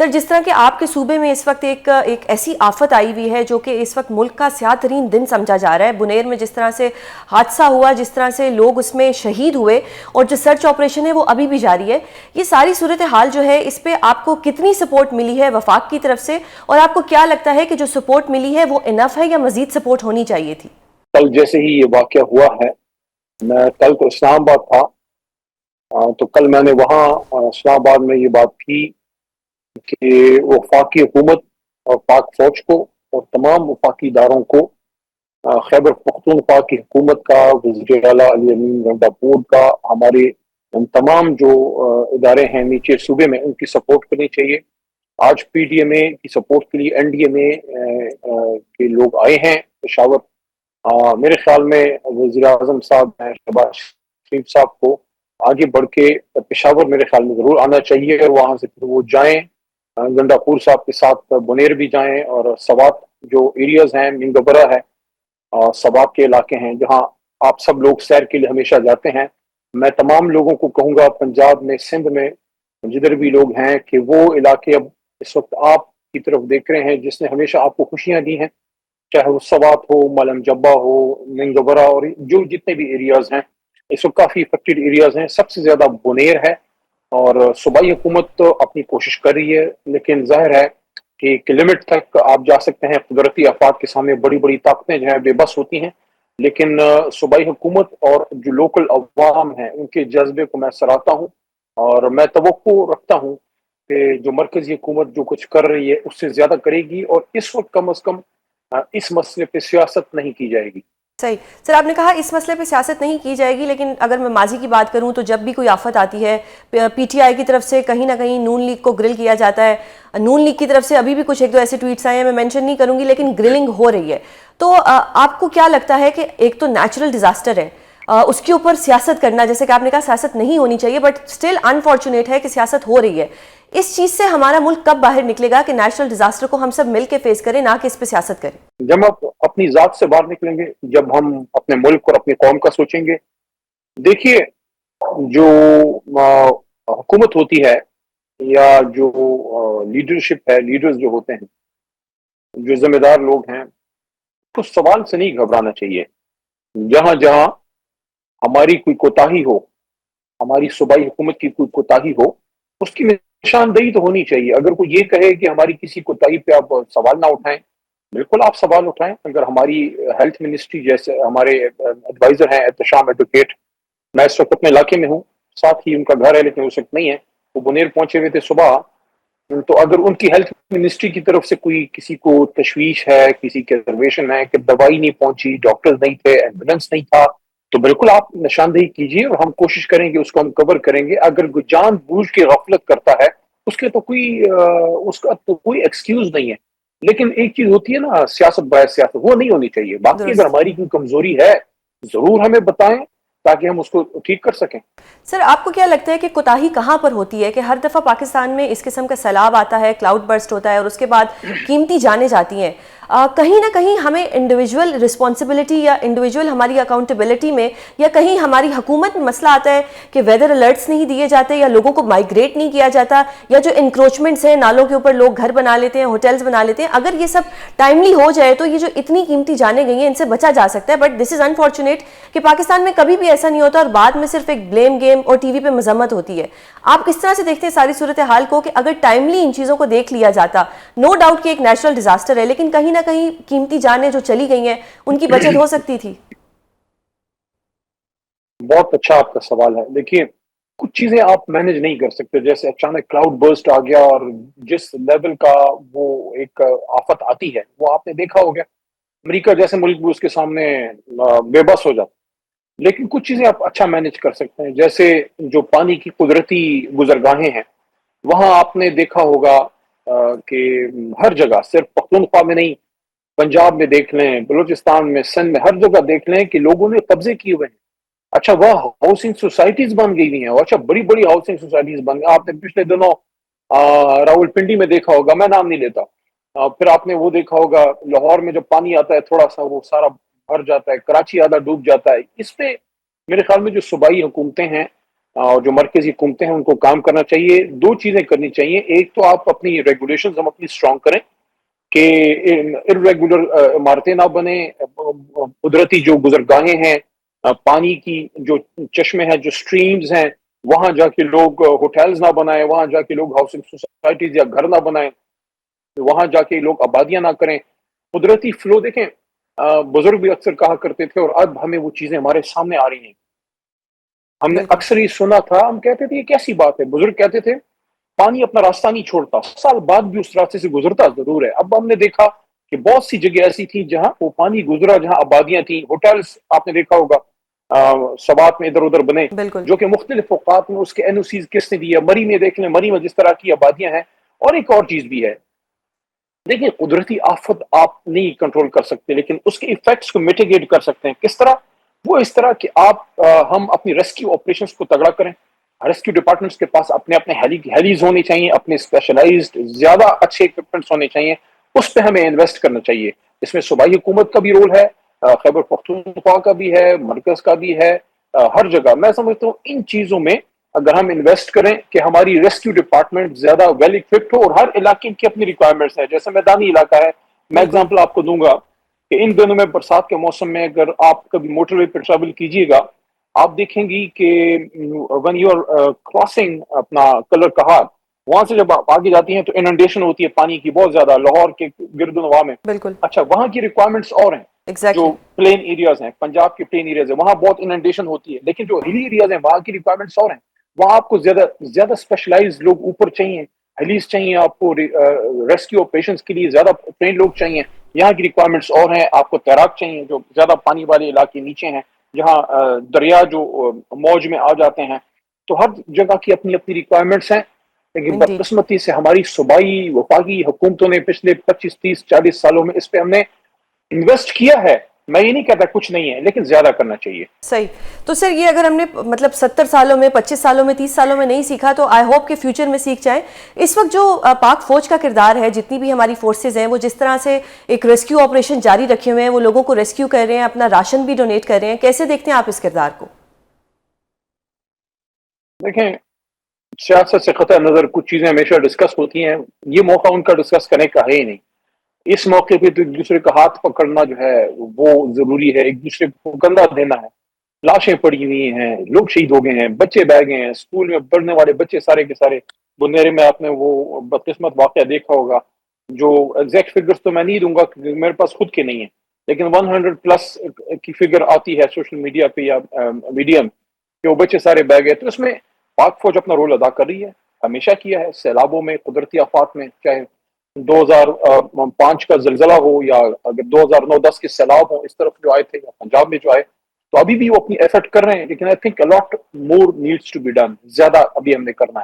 سر جس طرح کہ آپ کے صوبے میں اس وقت ایک ایسی آفت آئی ہوئی ہے جو کہ اس وقت ملک کا سیاہ ترین دن سمجھا جا رہا ہے، بنیر میں جس طرح سے حادثہ ہوا، جس طرح سے لوگ اس میں شہید ہوئے اور جو سرچ آپریشن ہے وہ ابھی بھی جاری ہے، یہ ساری صورتحال جو ہے اس پہ آپ کو کتنی سپورٹ ملی ہے وفاق کی طرف سے، اور آپ کو کیا لگتا ہے کہ جو سپورٹ ملی ہے وہ انف ہے یا مزید سپورٹ ہونی چاہیے تھی؟ کل جیسے ہی یہ واقعہ ہوا ہے، میں کل تو اسلام آباد تھا، تو کل میں نے وہاں اسلام آباد میں یہ بات کی کہ وفاقی حکومت اور پاک فوج کو اور تمام وفاقی اداروں کو، خیبر پختونخوا کی حکومت کا، وزیر اعلیٰ علی امین گنڈا کا، ہمارے تمام جو ادارے ہیں نیچے صوبے میں، ان کی سپورٹ کرنی چاہیے۔ آج پی ڈی ایم اے کی سپورٹ کے لیے این ڈی ایم اے کے لوگ آئے ہیں پشاور۔ میرے خیال میں وزیر اعظم صاحب ہیں شہباز شریف صاحب کو آگے بڑھ کے پشاور میرے خیال میں ضرور آنا چاہیے، اور وہاں سے پھر وہ جائیں گنڈا پور صاحب کے ساتھ بنیر بھی جائیں، اور سوات جو ایریاز ہیں، منگبرا ہے، سوات کے علاقے ہیں جہاں آپ سب لوگ سیر کے لیے ہمیشہ جاتے ہیں۔ میں تمام لوگوں کو کہوں گا پنجاب میں، سندھ میں، جدھر بھی لوگ ہیں، کہ وہ علاقے اب اس وقت آپ کی طرف دیکھ رہے ہیں جس نے ہمیشہ آپ کو خوشیاں دی ہیں، چاہے وہ سوات ہو، ملم جبہ ہو، منگبرا، اور جو جتنے بھی ایریاز ہیں اس وقت کافی افیکٹڈ ایریاز ہیں۔ سب سے زیادہ بنیر ہے، اور صوبائی حکومت تو اپنی کوشش کر رہی ہے، لیکن ظاہر ہے کہ ایک لمٹ تک آپ جا سکتے ہیں۔ قدرتی آفات کے سامنے بڑی بڑی طاقتیں جو ہیں بے بس ہوتی ہیں، لیکن صوبائی حکومت اور جو لوکل عوام ہیں ان کے جذبے کو میں سراہتا ہوں، اور میں توقع رکھتا ہوں کہ جو مرکزی حکومت جو کچھ کر رہی ہے اس سے زیادہ کرے گی، اور اس وقت کم از کم اس مسئلے پہ سیاست نہیں کی جائے گی۔ صحیح سر، آپ نے کہا اس مسئلے پہ سیاست نہیں کی جائے گی، لیکن اگر میں ماضی کی بات کروں تو جب بھی کوئی آفت آتی ہے پی ٹی آئی کی طرف سے کہیں نہ کہیں نون لیگ کو گرل کیا جاتا ہے۔ نون لیگ کی طرف سے ابھی بھی کچھ ایک دو ایسے ٹویٹس آئے ہیں، میں مینشن نہیں کروں گی، لیکن گرلنگ ہو رہی ہے۔ تو آپ کو کیا لگتا ہے کہ ایک تو نیچرل ڈیزاسٹر ہے، اس کے اوپر سیاست کرنا، جیسے کہ آپ نے کہا سیاست نہیں ہونی چاہیے، بٹ اسٹل انفارچونیٹ ہے کہ سیاست ہو رہی ہے، اس چیز سے ہمارا ملک کب باہر نکلے گا کہ نیچرل ڈیزاسٹر کو ہم سب مل کے فیس کریں، نہ کہ اس پہ سیاست کریں؟ جب آپ اپنی ذات سے باہر نکلیں گے، جب ہم اپنے ملک اور اپنی قوم کا سوچیں گے۔ دیکھیے، جو حکومت ہوتی ہے یا جو لیڈرشپ ہے، لیڈرز جو ہوتے ہیں، جو ذمہ دار لوگ ہیں، اس سوال سے نہیں گھبرانا چاہیے۔ جہاں جہاں ہماری کوئی کوتاہی ہو، ہماری صوبائی حکومت کی کوئی کوتاہی ہو، اس کی نشاندہی تو ہونی چاہیے۔ اگر کوئی یہ کہے کہ ہماری کسی کوتاہی پہ آپ سوال نہ اٹھائیں، بالکل آپ سوال اٹھائیں۔ اگر ہماری ہیلتھ منسٹری جیسے ہمارے ایڈوائزر ہیں احتشام ایڈوکیٹ، میں اس وقت اپنے علاقے میں ہوں، ساتھ ہی ان کا گھر ہے لیکن اس وقت نہیں ہے، وہ بنیر پہنچے ہوئے تھے صبح، تو اگر ان کی ہیلتھ منسٹری کی طرف سے کوئی کسی کو تشویش ہے، کسی کے ریزرویشن ہے کہ دوائی نہیں پہنچی، ڈاکٹر نہیں تھے، ایمبولینس نہیں تھا، تو بالکل آپ نشاندہی کیجیے اور ہم کوشش کریں گے اس کو ہم کور کریں گے۔ اگر کوئی جان بوجھ کے غفلت کرتا ہے اس کے تو اس کا تو کوئی ایکسکیوز نہیں ہے، لیکن ایک چیز ہوتی ہے نا، سیاست باعث سیاست، وہ نہیں ہونی چاہیے۔ باقی اگر درست۔ ہماری کوئی کمزوری ہے ضرور ہمیں بتائیں تاکہ ہم اس کو ٹھیک کر سکیں۔ سر آپ کو کیا لگتا ہے کہ کوتاہی کہاں پر ہوتی ہے کہ ہر دفعہ پاکستان میں اس قسم کا سیلاب آتا ہے، کلاؤڈ برسٹ ہوتا ہے اور اس کے بعد قیمتی جانیں جاتی ہیں، کہیں نہ کہیں ہمیں انڈیویجول رسپانسبلٹی یا انڈیویجول ہماری اکاؤنٹیبلٹی میں، یا کہیں ہماری حکومت میں مسئلہ آتا ہے کہ ویدر الرٹس نہیں دیے جاتے، یا لوگوں کو مائیگریٹ نہیں کیا جاتا، یا جو انکروچمنٹس ہیں، نالوں کے اوپر لوگ گھر بنا لیتے ہیں، ہوٹلز بنا لیتے ہیں، اگر یہ سب ٹائملی ہو جائے تو یہ جو اتنی قیمتی جانیں گئی ہیں ان سے بچا جا سکتا ہے۔ بٹ دس از انفارچونیٹ کہ پاکستان میں کبھی بھی ایسا نہیں ہوتا اور بعد میں صرف ایک بلیم گیم اور ٹی وی پہ مذمت ہوتی ہے۔ آپ کس طرح سے دیکھتے ہیں ساری صورتحال کو کہ اگر ٹائملی ان چیزوں کو دیکھ لیا جاتا، نو ڈاؤٹ کہ ایک نیچرل ڈیزاسٹر ہے، لیکن کہیں نہ کہیں قیمتی جانیں جو چلی گئی ہیں ان کی بچت ہو سکتی تھی؟ بہت اچھا آپ کا سوال ہے۔ دیکھیے، کچھ چیزیں آپ مینج نہیں کر سکتے، جیسے اچانک کلاؤڈ برسٹ آ گیا اور جس لیول کا وہ ایک آفت آتی ہے وہ آپ نے دیکھا ہو گیا، امریکہ جیسے ملک بھی اس کے سامنے بے بس ہو جاتا۔ لیکن کچھ چیزیں آپ اچھا مینج کر سکتے ہیں، جیسے جو پانی کی قدرتی گزرگاہیں ہیں، وہاں آپ نے دیکھا ہوگا کہ ہر جگہ، صرف پختونخوا میں نہیں، پنجاب میں دیکھ لیں، بلوچستان میں، سندھ میں، ہر جگہ دیکھ لیں کہ لوگوں نے قبضے کیے ہوئے ہیں۔ اچھا، وہ ہاؤسنگ سوسائٹیز بن گئی ہوئی ہیں، اچھا بڑی بڑی ہاؤسنگ سوسائٹیز بن گئی۔ آپ نے پچھلے دنوں راول پنڈی میں دیکھا ہوگا، میں نام نہیں لیتا، پھر آپ نے وہ دیکھا ہوگا لاہور میں جب پانی آتا ہے تھوڑا سا وہ سارا بھر جاتا ہے، کراچی آدھا ڈوب جاتا ہے۔ اس پہ میرے خیال میں جو صوبائی حکومتیں ہیں اور جو مرکزی حکومتیں ہیں ان کو کام کرنا چاہیے. 2 چیزیں کرنی چاہیے. ایک تو آپ اپنی ریگولیشنز ہم اپنی اسٹرانگ کریں کہ ارریگولر عمارتیں نہ بنیں. قدرتی جو گزرگاہیں ہیں پانی کی جو چشمے ہیں جو سٹریمز ہیں وہاں جا کے لوگ ہوٹلز نہ بنائیں, وہاں جا کے لوگ ہاؤسنگ سوسائٹیز یا گھر نہ بنائیں, وہاں جا کے لوگ آبادیاں نہ کریں. قدرتی فلو دیکھیں, بزرگ بھی اکثر کہا کرتے تھے اور اب ہمیں وہ چیزیں ہمارے سامنے آ رہی ہیں. ہم نے بالکل اکثر یہ سنا تھا, ہم کہتے تھے یہ کیسی بات ہے, بزرگ کہتے تھے پانی اپنا راستہ نہیں چھوڑتا, سال بعد بھی اس راستے سے گزرتا ضرور ہے. اب ہم نے دیکھا کہ بہت سی جگہ ایسی تھی جہاں وہ پانی گزرا, جہاں آبادیاں تھیں, ہوٹلز آپ نے دیکھا ہوگا سبات میں ادھر ادھر بنے بالکل جو کہ مختلف اوقات میں اس کے این او سیز کس نے دی ہے. مری میں دیکھ لیں, مری میں جس طرح کی آبادیاں ہیں. اور ایک اور چیز بھی ہے, دیکھیں قدرتی آفت آپ نہیں کنٹرول کر سکتے لیکن اس کے ایفیکٹس کو میٹیگیٹ کر سکتے ہیں. کس طرح؟ وہ اس طرح کہ ہم اپنی ریسکیو آپریشنز کو تگڑا کریں. ریسکیو ڈپارٹمنٹس کے پاس اپنے ہیلیز ہونے چاہیے, اپنے اسپیشلائزڈ زیادہ اچھے اکوپمنٹس ہونے چاہیے. اس پہ ہمیں انویسٹ کرنا چاہیے. اس میں صوبائی حکومت کا بھی رول ہے, خیبر پختونخوا کا بھی ہے, مرکز کا بھی ہے, ہر جگہ. میں سمجھتا ہوں ان چیزوں میں اگر ہم انویسٹ کریں کہ ہماری ریسکیو ڈپارٹمنٹ زیادہ ویل اکوپڈ ہو, اور ہر علاقے کی اپنی ریکوائرمنٹس ہیں. جیسے میدانی علاقہ ہے, میں بالکل اگزامپل آپ کو دوں گا کہ ان دنوں میں برسات کے موسم میں اگر آپ کبھی موٹر وے پہ ٹریول کیجیے گا, آپ دیکھیں گی کہ ون یو آر کراسنگ اپنا کلر کہار, وہاں سے جب آپ آگے جاتی ہیں تو اننڈیشن ہوتی ہے پانی کی بہت زیادہ لاہور کے گرد و نواح میں. بالکل اچھا, وہاں کی ریکوائرمنٹس اور ہیں. جو ایگزیکٹلی پلین ایریاز ہیں, پنجاب کے پلین ایریاز ہیں, وہاں بہت اننڈیشن ہوتی ہے. لیکن جو ہلی ایریاز ہیں وہاں کی ریکوائرمنٹس اور ہیں. وہاں آپ کو زیادہ اسپیشلائز لوگ اوپر چاہیے, ہلیز چاہیے آپ کو, ریسکیو آپریشنز کے لیے زیادہ ٹرین لوگ چاہیے. یہاں کی ریکوائرمنٹس اور ہیں. آپ کو تیراک چاہیے جو زیادہ پانی والے علاقے نیچے ہیں, جہاں دریا جو موج میں آ جاتے ہیں. تو ہر جگہ کی اپنی اپنی ریکوائرمنٹس ہیں. لیکن انڈیڈ بدقسمتی سے ہماری صوبائی وفاقی حکومتوں نے پچھلے 25 30 40 سالوں میں اس پہ ہم نے انویسٹ کیا ہے. میں یہ نہیں کہتا کچھ نہیں ہے, لیکن زیادہ کرنا چاہیے. صحیح. تو سر یہ اگر ہم نے مطلب 70 سالوں میں 25 سالوں میں 30 سالوں میں نہیں سیکھا تو آئی ہوپ کہ فیوچر میں سیکھ جائیں. اس وقت جو پاک فوج کا کردار ہے, جتنی بھی ہماری فورسز ہیں, وہ جس طرح سے ایک ریسکیو آپریشن جاری رکھے ہوئے ہیں, وہ لوگوں کو ریسکیو کر رہے ہیں, اپنا راشن بھی ڈونیٹ کر رہے ہیں, کیسے دیکھتے ہیں آپ اس کردار کو؟ دیکھیں, سیاست سے قطع نظر کچھ چیزیں ہمیشہ ڈسکس ہوتی ہیں. یہ موقع ان کا ڈسکس کرنے کا ہے ہی نہیں. اس موقع پہ تو ایک دوسرے کا ہاتھ پکڑنا جو ہے وہ ضروری ہے, ایک دوسرے کو کندھا دینا ہے. لاشیں پڑی ہوئی ہیں, لوگ شہید ہو گئے ہیں, بچے بہ گئے ہیں, اسکول میں پڑھنے والے بچے سارے کے سارے. بنیرے میں آپ نے وہ بدقسمت واقعہ دیکھا ہوگا, جو ایگزیکٹ فگرز تو میں نہیں دوں گا کیونکہ میرے پاس خود کے نہیں ہیں, لیکن 100+ کی فگر آتی ہے سوشل میڈیا پہ یا میڈیم کہ وہ بچے سارے بہ گئے. تو اس میں پاک فوج اپنا رول ادا کر رہی ہے, ہمیشہ کیا ہے. سیلابوں میں, قدرتی آفات میں, چاہے 2005 کا زلزلہ ہو یا اگر 2009-10 کے سیلاب ہوں اس طرف جو آئے تھے یا پنجاب میں جو آئے, تو ابھی بھی وہ اپنی ایفرٹ کر رہے ہیں. لیکن I think a lot more needs to be done, زیادہ ابھی ہم نے کرنا ہے.